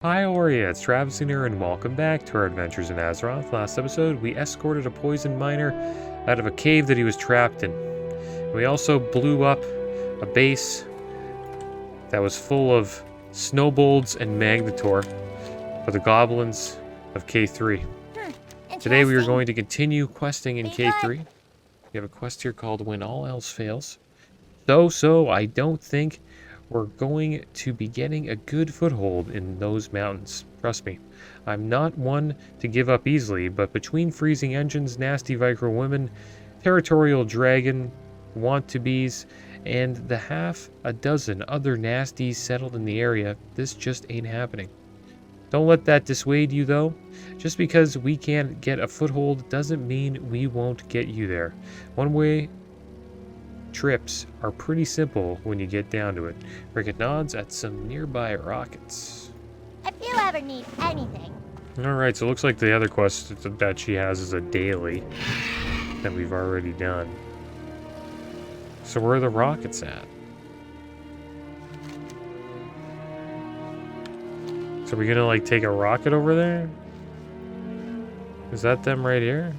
Hi, how are ya? It's Traviseen here, and welcome back to our adventures in Azeroth. Last episode, we escorted a poisoned miner out of a cave that he was trapped in. We also blew up a base that was full of snowbolts and magnetor for the goblins of K3. Today we are going to continue questing in K3. We have a quest here called When All Else Fails. So I don't think we're going to be getting a good foothold in those mountains. Trust me. I'm not one to give up easily, but between freezing engines, nasty Vicar women, territorial dragon want-to-bees, and the half a dozen other nasties settled in the area, this just ain't happening. Don't let that dissuade you, though. Just because we can't get a foothold doesn't mean we won't get you there. One-way trips are pretty simple when you get down to it. Ricket nods at some nearby rockets. If you ever need anything. Alright, so it looks like the other quest that she has is a daily that we've already done. So where are the rockets at? So are we gonna like take a rocket over there? Is that them right here?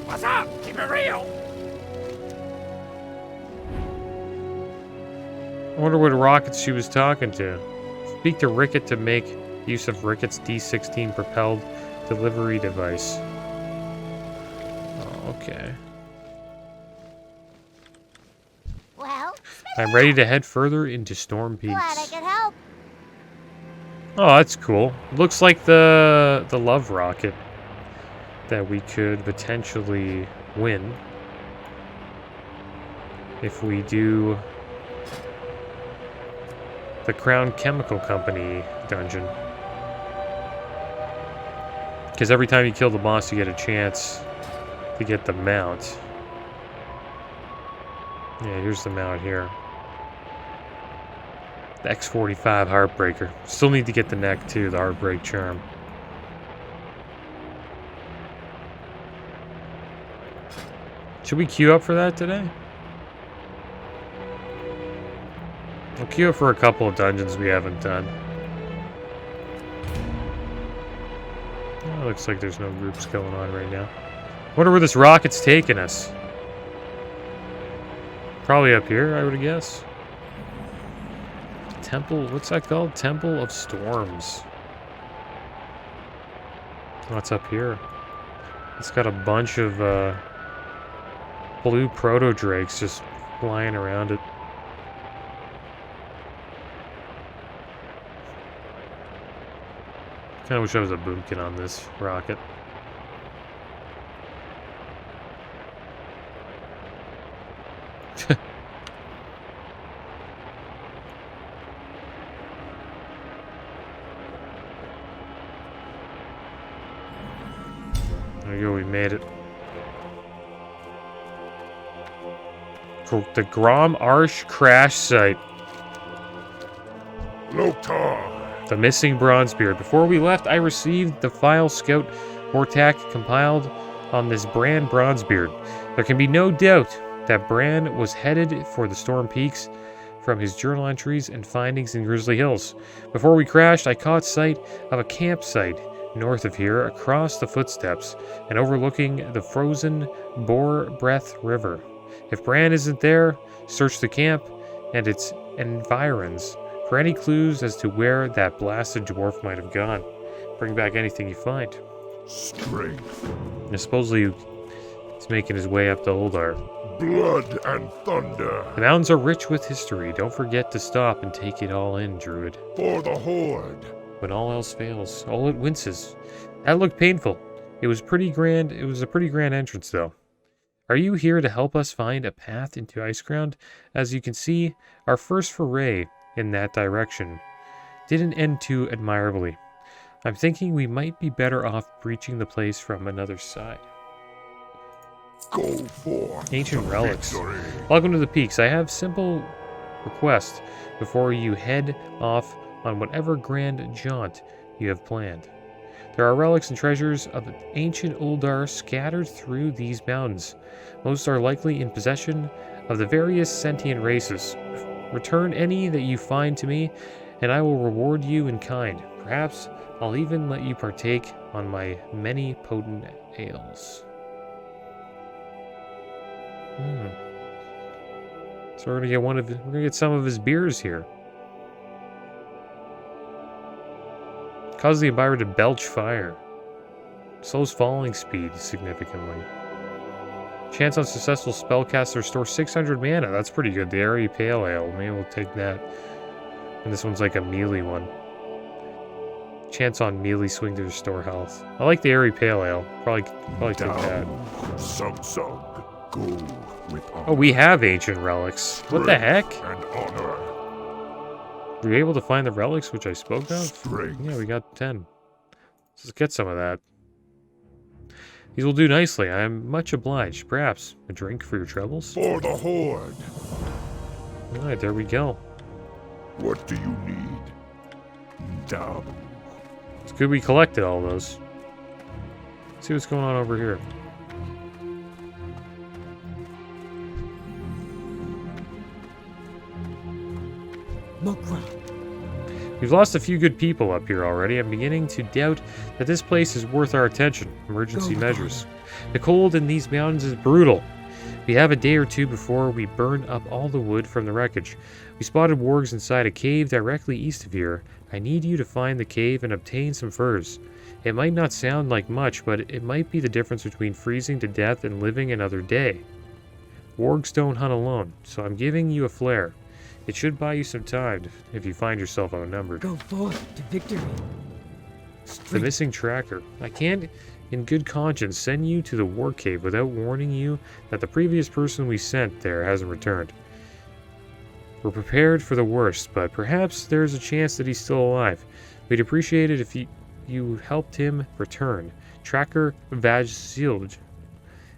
What's up? Keep it real. I wonder what rockets she was talking to. Speak to Ricket to make use of Ricket's D16 propelled delivery device. Oh, okay. Well, I'm ready to head further into Storm glad I Peaks. could help. Oh, that's cool. Looks like the love rocket that we could potentially win if we do the Crown Chemical Company dungeon. Because every time you kill the boss, you get a chance to get the mount. Yeah, here's the mount here. The X45 Heartbreaker. Still need to get the neck too, the Heartbreak Charm. Should we queue up for that today? We'll queue up for a couple of dungeons we haven't done. Oh, looks like there's no groups going on right now. Wonder where this rocket's taking us. Probably up here, I would guess. Temple, what's that called? Temple of Storms. What's up here? It's got a bunch of blue proto-drakes just flying around it. Kinda wish I was a boomkin on this rocket. There we go, we made it. The Grom Arsh crash site. Loktar. The missing Bronzebeard. Before we left, I received the file Scout WOTLK compiled on this Bran Bronzebeard. There can be no doubt that Bran was headed for the Storm Peaks from his journal entries and findings in Grizzly Hills. Before we crashed, I caught sight of a campsite north of here across the footsteps and overlooking the frozen Boar Breath River. If Bran isn't there, search the camp and its environs for any clues as to where that blasted dwarf might have gone. Bring back anything you find. Strength. And supposedly he's making his way up to Uldar. Blood and thunder. The mountains are rich with history. Don't forget to stop and take it all in, Druid. For the Horde. When all else fails, all it winces. That looked painful. It was pretty grand. It was a pretty grand entrance, though. Are you here to help us find a path into Iceground? As you can see, our first foray in that direction didn't end too admirably. I'm thinking we might be better off breaching the place from another side. Go forth. Ancient to relics. victory. Welcome to the Peaks. I have simple request before you head off on whatever grand jaunt you have planned. There are relics and treasures of ancient Uldar scattered through these mountains. Most are likely in possession of the various sentient races. Return any that you find to me, and I will reward you in kind. Perhaps I'll even let you partake on my many potent ales. So we're gonna get some of his beers here. Cause the environment to belch fire. Slows falling speed significantly. Chance on successful spellcast to restore 600 mana. That's pretty good. The Airy Pale Ale. Maybe we'll take that. And this one's like a melee one. Chance on melee swing to restore health. I like the Airy Pale Ale. Probably take that. Go with honor. Oh, we have ancient relics. What the heck? And honor. Were you able to find the relics which I spoke of? Strength. Yeah, we got 10. Let's get some of that. These will do nicely. I am much obliged. Perhaps a drink for your troubles? For the Horde. Alright, there we go. What do you need? Dabu. It's good we collected all those. Let's see what's going on over here. We've lost a few good people up here already. I'm beginning to doubt that this place is worth our attention. Emergency measures. The cold in these mountains is brutal. We have a day or two before we burn up all the wood from the wreckage. We spotted wargs inside a cave directly east of here. I need you to find the cave and obtain some furs. It might not sound like much, but it might be the difference between freezing to death and living another day. Wargs don't hunt alone, so I'm giving you a flare. It should buy you some time if you find yourself outnumbered. Go forth to victory. The missing tracker. I can't, in good conscience, send you to the war cave without warning you that the previous person we sent there hasn't returned. We're prepared for the worst, but perhaps there's a chance that he's still alive. We'd appreciate it if you helped him return. Tracker Vajzilj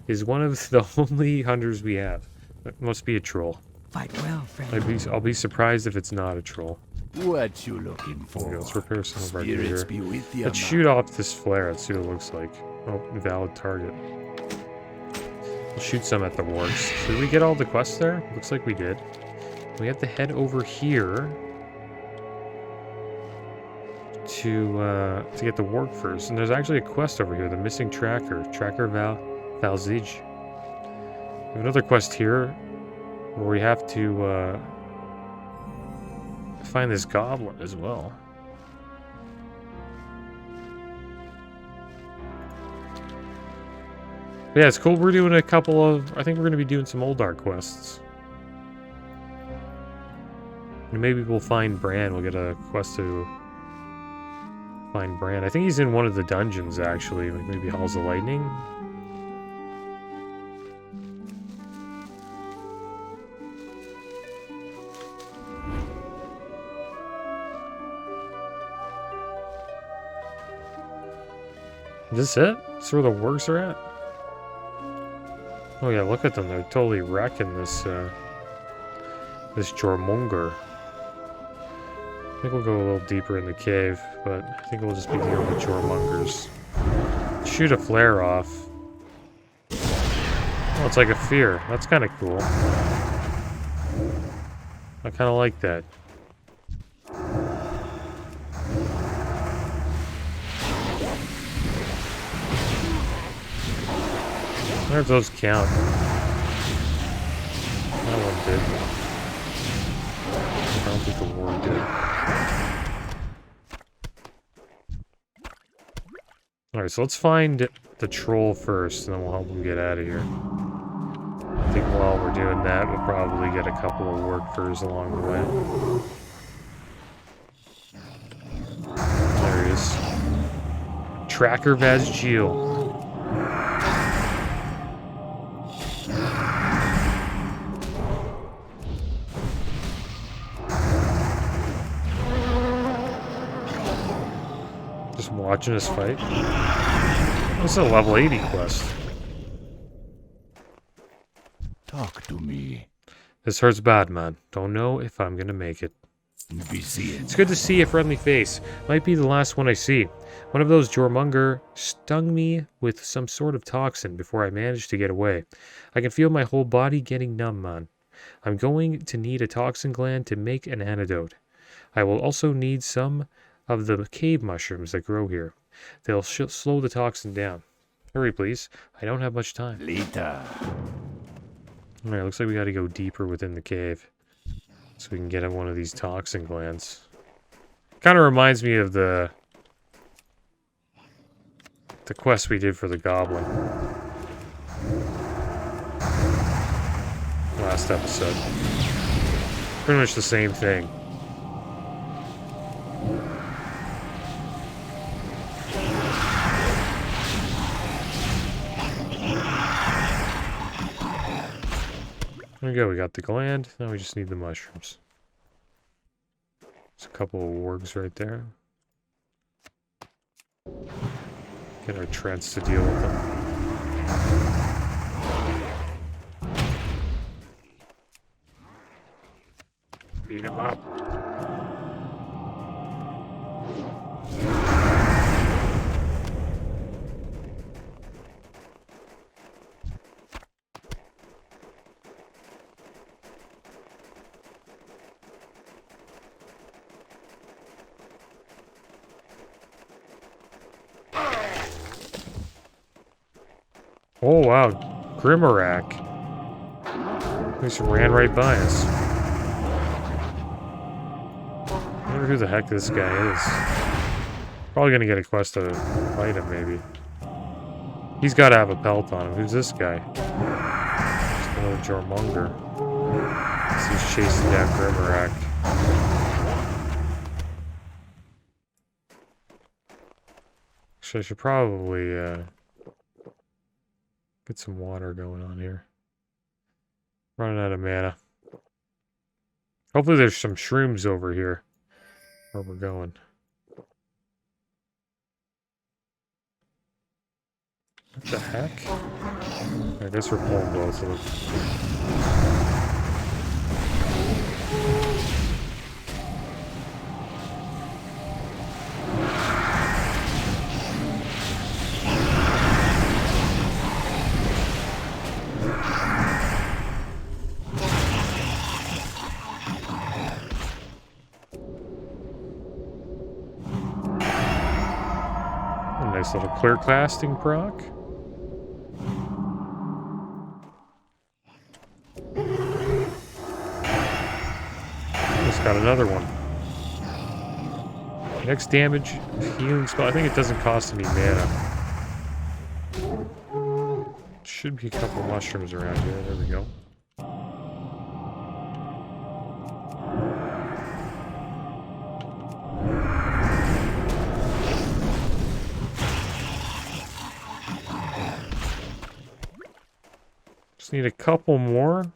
is one of the only hunters we have. It must be a troll. Fight well, friend. I'll be surprised if it's not a troll. What you looking for? Okay, let's repair some of our gear. Spirits be with you. Let's shoot off this flare. Let's see what it looks like. Oh, valid target. We'll shoot some at the wargs. Did we get all the quests there? Looks like we did. We have to head over here to get the warg first. And there's actually a quest over here. The missing tracker. Tracker Valzij. We have another quest here where we have to find this goblin as well. But yeah, it's cool. We're doing a couple of... I think we're going to be doing some Uldar quests. And maybe we'll find Bran. We'll get a quest to find Bran. I think he's in one of the dungeons, actually. Like maybe Halls of Lightning. Is this it? Is this where the wargs are at? Oh yeah, look at them. They're totally wrecking this, this Jormungandr. I think we'll go a little deeper in the cave, but I think we'll just be dealing with Jormungandrs. Shoot a flare off. Oh, it's like a fear. That's kind of cool. I kind of like that. I wonder if those count. That one did. I don't think the warg did. Alright, so let's find the troll first, and then we'll help him get out of here. I think while we're doing that, we'll probably get a couple of warg furs along the way. There he is. Tracker Vazgil. Just watching us fight. This is a level 80 quest. Talk to me. This hurts bad, man. Don't know if I'm gonna make it. Be seeing. It's good to see a friendly face. Might be the last one I see. One of those Jormunger stung me with some sort of toxin before I managed to get away. I can feel my whole body getting numb, man. I'm going to need a toxin gland to make an antidote. I will also need some of the cave mushrooms that grow here. They'll slow the toxin down. Hurry, please. I don't have much time. Later. Alright, looks like we gotta go deeper within the cave. So we can get at one of these toxin glands. Kind of reminds me of the quest we did for the goblin. Last episode. Pretty much the same thing. There we go, we got the gland, now we just need the mushrooms. There's a couple of wargs right there. Get our treads to deal with them. Beat him up. Oh wow, Grimarak. He just ran right by us. I wonder who the heck this guy is. Probably gonna get a quest to fight him, maybe. He's gotta have a pelt on him. Who's this guy? Just another Jormunger. He's chasing down Grimarak. Actually, I should probably, get some water going on here. Running out of mana. Hopefully there's some shrooms over here where we're going. What the heck? I guess we're pulling both of them. Nice little clear casting proc. Just got another one. Next damage healing spell. I think it doesn't cost any mana. Should be a couple mushrooms around here. There we go. Need a couple more. I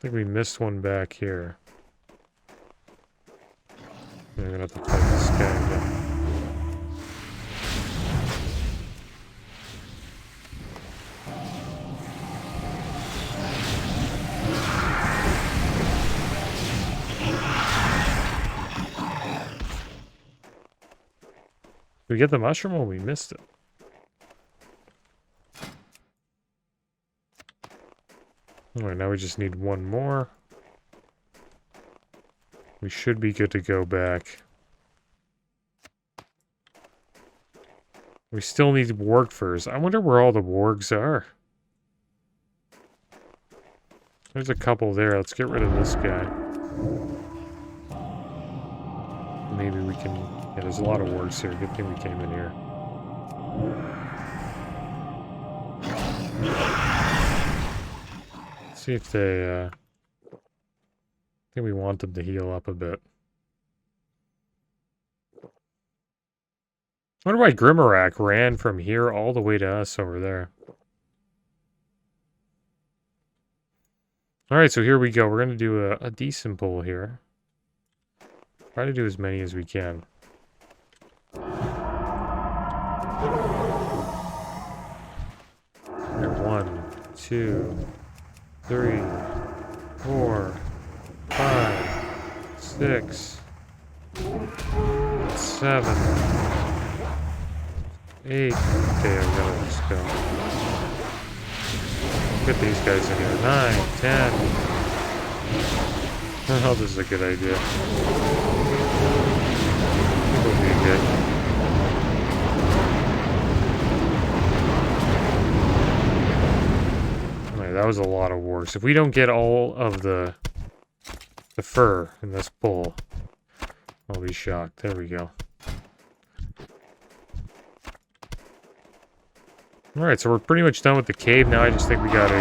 think we missed one back here. I'm gonna have to fight this guy again. Did we get the mushroom or we missed it? Alright, now we just need one more. We should be good to go back. We still need warg furs. I wonder where all the wargs are. There's a couple there. Let's get rid of this guy. Maybe we can... Yeah, there's a lot of wargs here. Good thing we came in here. See if they, I think we want them to heal up a bit. I wonder why Grimarak ran from here all the way to us over there. Alright, so here we go. We're going to do a decent pull here. Try to do as many as we can. 1, 2... 3, 4, 6, 7, 8. Okay, I'm gonna just go. Get these guys in here. 9, 10. Oh, this is a good idea. It'll be good. Alright, that was a lot of works. If we don't get all of the fur in this bowl, I'll be shocked. There we go. Alright, so we're pretty much done with the cave now. I just think we gotta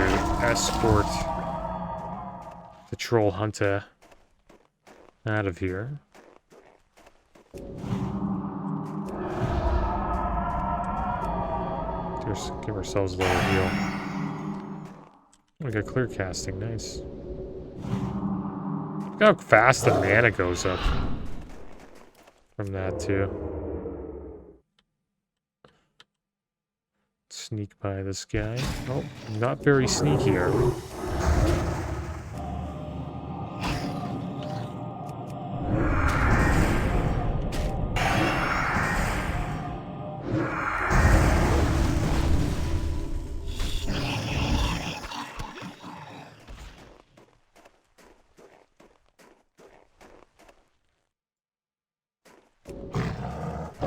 escort the troll hunter out of here. Just give ourselves a little heal. We got clear casting, nice. Look how fast the mana goes up from that too. Sneak by this guy. Oh, not very sneaky, are we?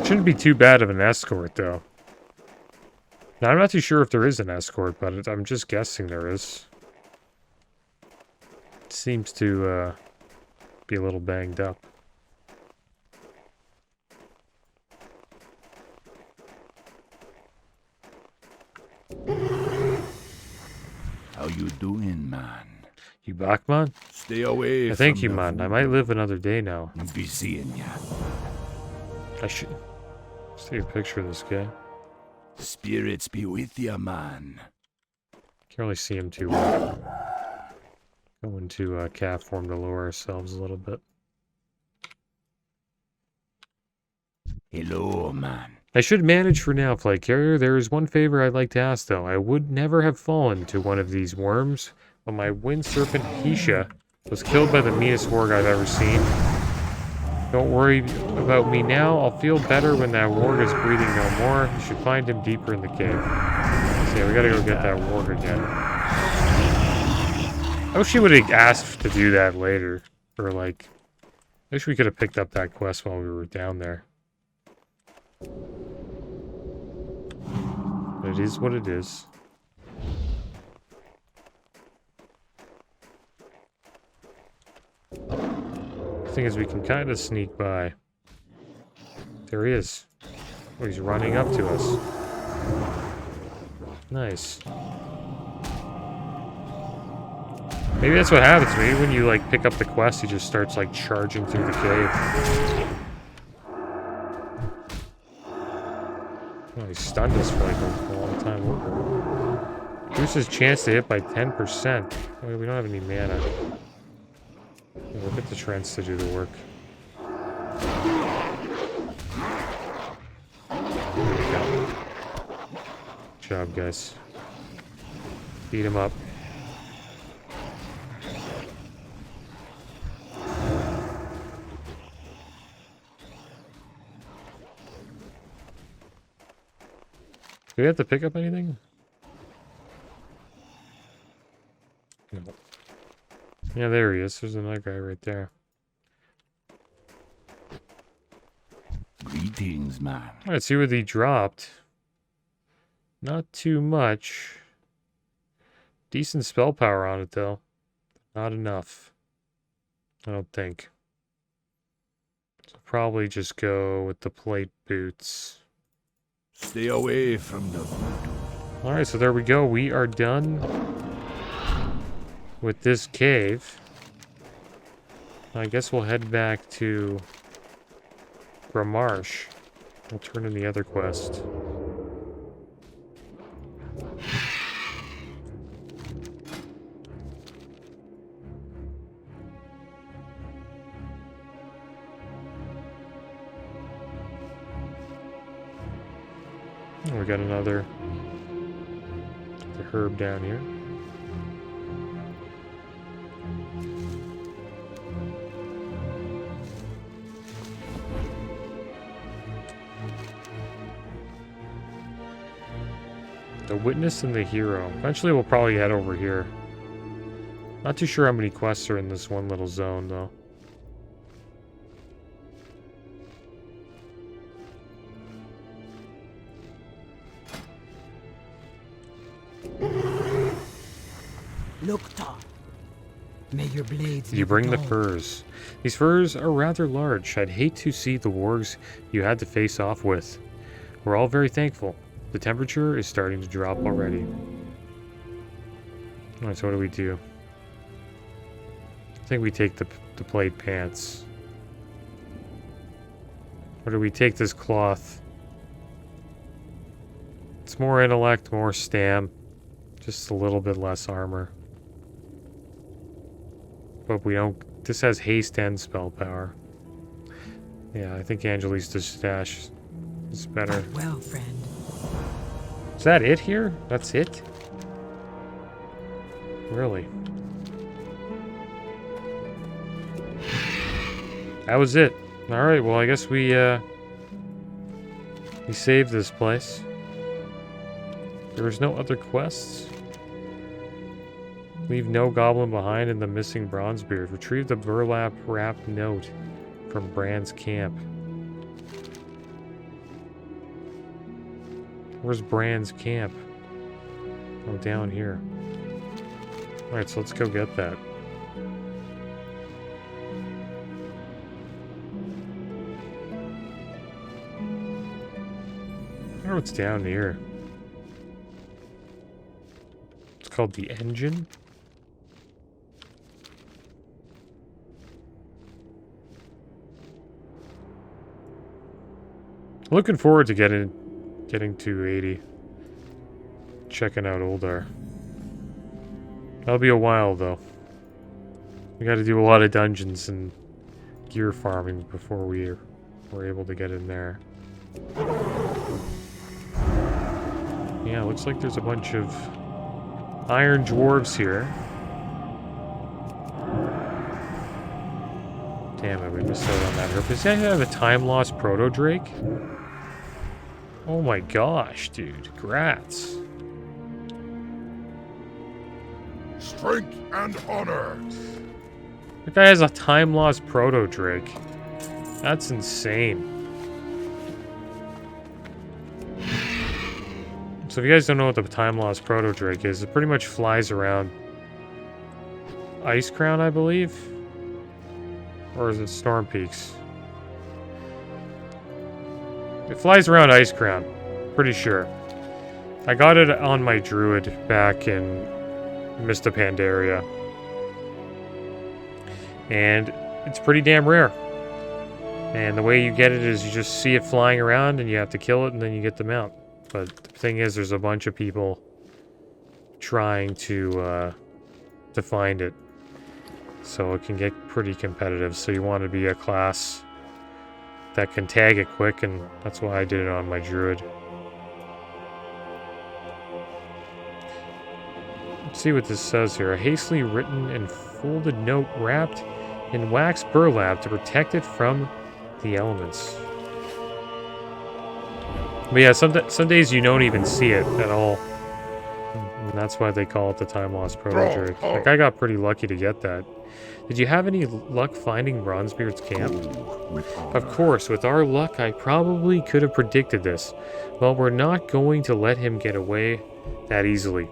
Shouldn't be too bad of an escort, though. Now, I'm not too sure if there is an escort, but I'm just guessing there is. It seems to be a little banged up. How you doing, man? You back, man? Stay away I thank from you, the man. I food. might live another day now. Be seeing ya. I should... Let's take a picture of this guy. Spirits be with ya, man. Can't really see him too well. Go into cat form to lower ourselves a little bit. Hello, man. I should manage for now, Flight Carrier. There is one favor I'd like to ask, though. I would never have fallen to one of these worms, but my wind serpent, Hisha, was killed by the meanest warg I've ever seen. Don't worry about me now. I'll feel better when that warg is breathing no more. You should find him deeper in the cave. So yeah, we gotta go get that warg again. I wish he would have asked to do that later. Or like, I wish we could have picked up that quest while we were down there. But it is what it is. The thing is, we can kind of sneak by. There he is. Oh, he's running up to us. Nice. Maybe that's what happens. Maybe when you like pick up the quest, he just starts like charging through the cave. Oh, he stunned us for like a long time. Boosts his chance to hit by 10%. Oh, we don't have any mana. We'll get the trends to do the work. There we go. Good job, guys. Beat him up. Do we have to pick up anything? No. Yeah, there he is. There's another guy right there. Greetings, man. Alright, see what he dropped. Not too much. Decent spell power on it, though. Not enough. I don't think. So probably just go with the plate boots. Stay away from the food. Alright, so there we go. We are done with this cave. I guess we'll head back to Gramarsh. We'll turn in the other quest. Oh, we got another herb down here. The Witness and the Hero. Eventually we'll probably head over here. Not too sure how many quests are in this one little zone, though. Lokta. May your blades You never bring the dull. furs. These furs are rather large. I'd hate to see the wargs you had to face off with. We're all very thankful. The temperature is starting to drop already. Alright, so what do we do? I think we take the plaid pants. Or do we take this cloth? It's more intellect, more stam. Just a little bit less armor. But we don't... This has haste and spell power. Yeah, I think Angelista's stash is better. Well, friend. Is that it here? That's it? Really? That was it. Alright, well I guess we saved this place. There was no other quests. Leave no goblin behind in the missing Bronzebeard. Retrieve the burlap wrapped note from Brand's camp. Where's Brand's camp? Oh, down here. Alright, so let's go get that. I wonder what's down here. It's called the engine. Looking forward to getting to 80. Checking out Uldar. That'll be a while though. We gotta do a lot of dungeons and gear farming before we're able to get in there. Yeah, looks like there's a bunch of iron dwarves here. Damn it, we missed out on that herb. Does that have a time-lost proto-drake? Oh my gosh, dude. Grats. Strength and honor. That guy has a time-lost proto-drake. That's insane. So if you guys don't know what the time-lost proto-drake is, it pretty much flies around Ice Crown, I believe? Or is it Storm Peaks? It flies around Ice Crown. Pretty sure. I got it on my druid back in Mista Pandaria. And it's pretty damn rare. And the way you get it is you just see it flying around and you have to kill it and then you get the mount. But the thing is, there's a bunch of people trying to find it. So it can get pretty competitive. So you want to be a class that can tag it quick, and that's why I did it on my druid. Let's see what this says here. A hastily written and folded note wrapped in wax burlap to protect it from the elements. But yeah, some days you don't even see it at all. And that's why they call it the time-lost proto-drake. Like, I got pretty lucky to get that. Did you have any luck finding Bronzebeard's camp? Of course, with our luck, I probably could have predicted this. Well, we're not going to let him get away that easily.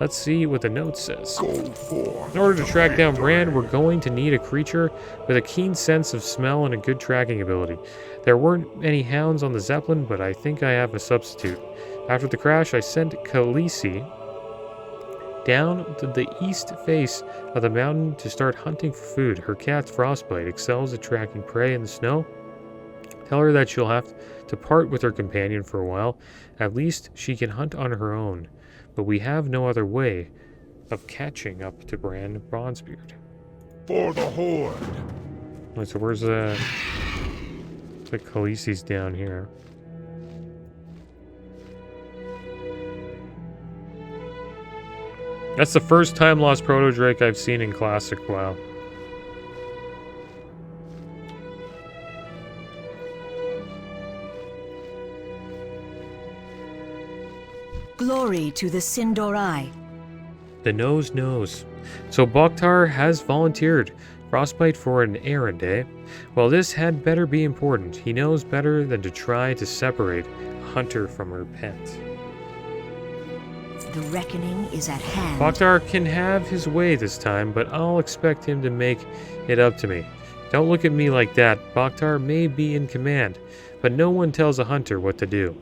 Let's see what the note says. In order to track down Brand, we're going to need a creature with a keen sense of smell and a good tracking ability. There weren't any hounds on the Zeppelin, but I think I have a substitute. After the crash, I sent Khaleesi down to the east face of the mountain to start hunting for food. Her cat, Frostbite, excels at tracking prey in the snow. Tell her that she'll have to part with her companion for a while. At least she can hunt on her own. But we have no other way of catching up to Bran Bronzebeard. For the Horde. Wait, so where's the Khaleesi's down here? That's the first time-lost proto-drake I've seen in Classic WoW. Glory to the Sindorai. The nose knows. So Boktar has volunteered Frostbite for an errand, eh? Well, this had better be important. He knows better than to try to separate a hunter from her pet. The reckoning is at hand. Boktar can have his way this time, but I'll expect him to make it up to me. Don't look at me like that. Boktar may be in command, but no one tells a hunter what to do.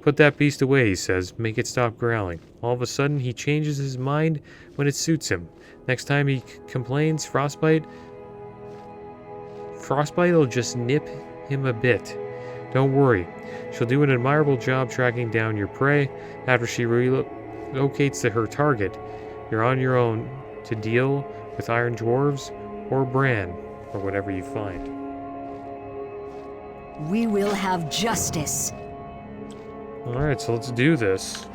Put that beast away, he says. Make it stop growling. All of a sudden, he changes his mind when it suits him. Next time he complains, Frostbite'll just nip him a bit. Don't worry. She'll do an admirable job tracking down your prey. After she relocates to her target, you're on your own to deal with Iron Dwarves or Bran, or whatever you find. We will have justice. Alright, so let's do this.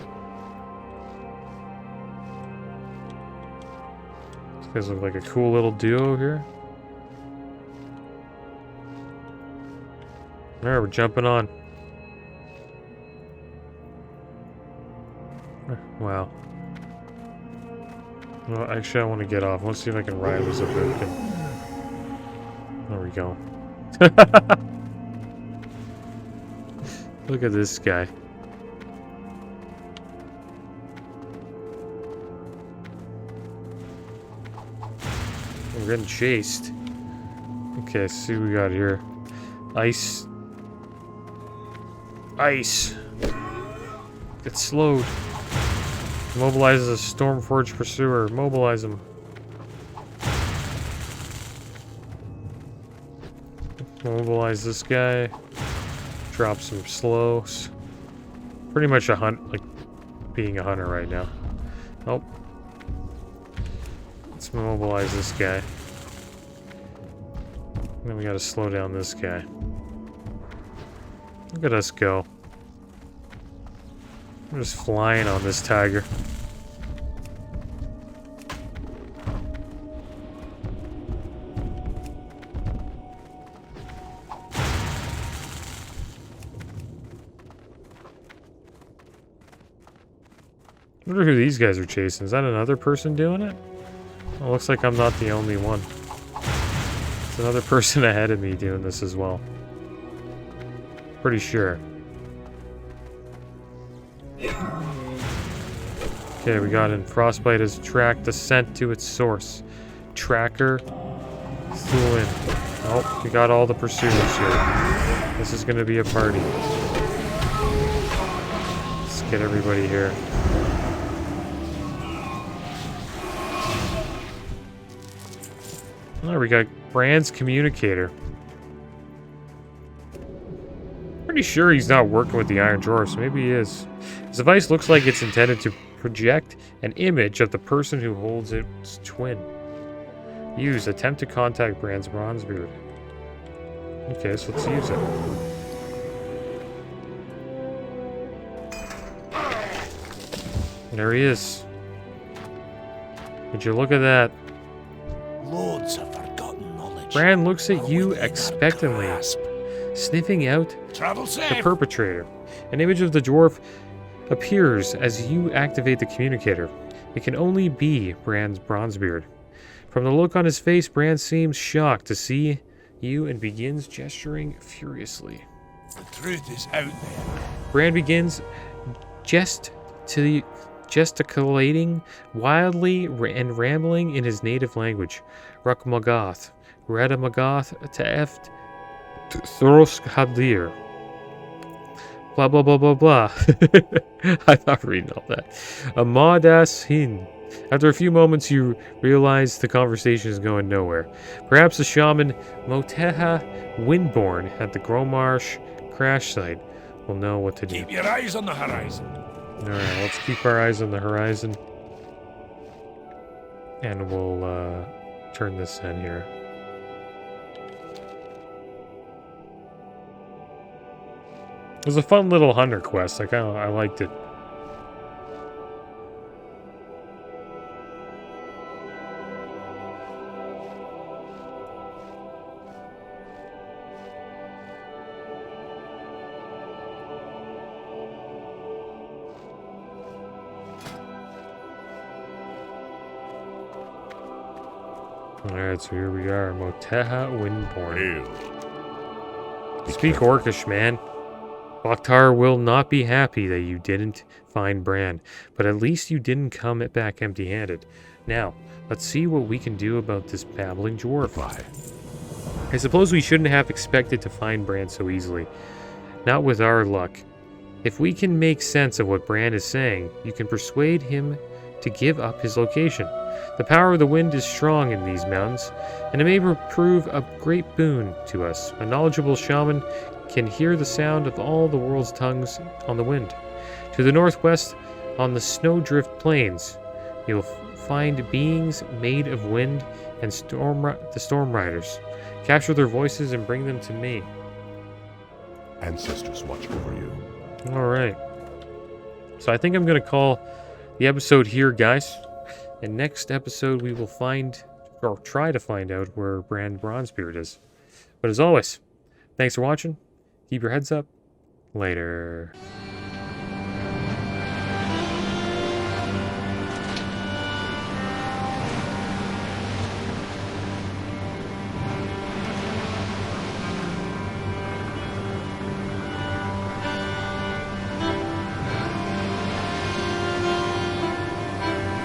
These guys look like a cool little duo here. Alright, we're jumping on. Wow. Well, actually, I want to get off. Let's see if I can ride this a bit. There we go. Look at this guy. We're getting chased. Okay, let's see what we got here. Ice. Ice. Get slowed. Mobilizes a Stormforged pursuer. Mobilize him. Mobilize this guy. Drop some slows. Pretty much a hunt, like being a hunter right now. Oh. Let's mobilize this guy. Then we gotta slow down this guy. Look at us go. We're just flying on this tiger. I wonder who these guys are chasing. Is that another person doing it? Well, looks like I'm not the only one. It's another person ahead of me doing this as well. Pretty sure. Okay, we got in. Frostbite has tracked the scent to its source. Tracker flew in. Oh, we got all the pursuers here. This is gonna be a party. Let's get everybody here. Oh, we got Bran's communicator. Pretty sure he's not working with the Iron Dwarfs. Maybe he is. His device looks like it's intended to project an image of the person who holds its twin. Use. Attempt to contact Bran's Bronzebeard. Okay, so let's use it. There he is. Would you look at that? Loads of forgotten knowledge. Bran looks at you expectantly, sniffing out Traviseen. the perpetrator. An image of the dwarf appears as you activate the communicator. It can only be Bran's Bronzebeard. From the look on his face, Bran seems shocked to see you and begins gesturing furiously. The truth is out there. Bran begins gesticulating wildly and rambling in his native language. Rukmagoth, Redamagoth, Taeft, Throsk Hadir. Blah blah blah blah blah. I'm not reading all that. Amadas Hin. After a few moments, you realize the conversation is going nowhere. Perhaps the shaman Moteha Windborn at the Gromarsh crash site will know what to do. Keep your eyes on the horizon. Alright, let's keep our eyes on the horizon. And we'll turn this in here. It was a fun little hunter quest. I liked it. Alright, so here we are. Moteha Windborn. Hail. Speak Orcish, man. Loktar will not be happy that you didn't find Bran, but at least you didn't come back empty-handed. Now, let's see what we can do about this babbling dwarf. Bye. I suppose we shouldn't have expected to find Bran so easily. Not with our luck. If we can make sense of what Bran is saying, you can persuade him to give up his location. The power of the wind is strong in these mountains, and it may prove a great boon to us. A knowledgeable shaman can hear the sound of all the world's tongues on the wind. To the northwest, on the snowdrift plains, you'll find beings made of wind and the storm riders. Capture their voices and bring them to me. Ancestors watch over you. Alright. So I think I'm going to call the episode here, guys. And next episode we will find, or try to find out, where Bran Bronzebeard is. But as always, thanks for watching. Keep your heads up. Later.